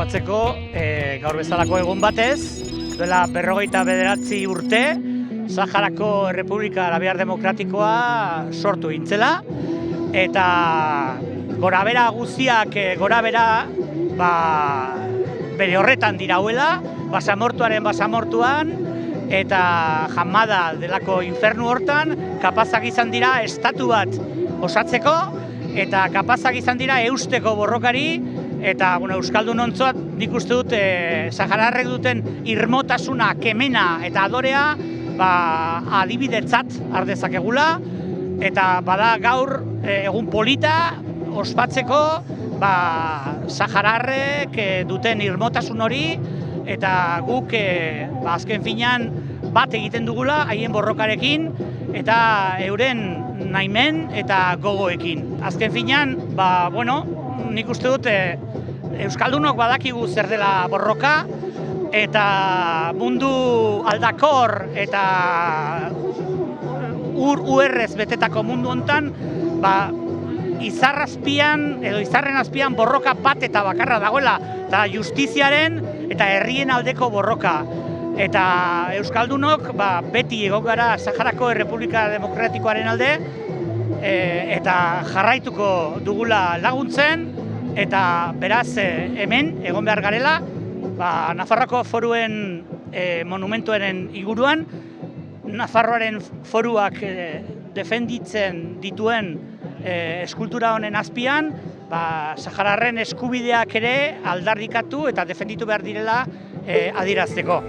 ospatzeko gaur bezalako egun batez, duela 59 urte, Saharako Errepublika Arabiar Demokratikoa sortu intzela, eta gorabera guztiak gorabera bere horretan dirauela, basamortuaren basamortuan, eta Hamada delako infernu hortan, kapazak izan dira estatu bat osatzeko, eta kapazak izan dira eusteko borrokari, eta euskaldun ontzoat nik uste dut sahararrek duten irmotasuna, kemena eta adorea adibidetzat har dezakegula, eta bada gaur egun polita ospatzeko sahararrek duten irmotasun hori, eta guk azken finean bat egiten dugula haien borrokarekin eta euren nahimen eta gogoekin. Azken finean, nik uste dut euskaldunok badakigu zer dela borroka, eta mundu aldakor eta uherrez betetako mundu hontan, izarren azpian borroka bat eta bakarra dagoela, eta justiziaren eta herrien aldeko borroka. Eta euskaldunok beti egon gara Saharako Errepublika Demokratikoaren alde, eta jarraituko dugula laguntzen, eta beraz hemen egon behar garela, Nafarroako foruen monumentuaren inguruan, Nafarroaren foruak defenditzen dituen eskultura honen azpian, sahararren eskubideak ere aldarrikatu eta defenditu behar direla adierazteko.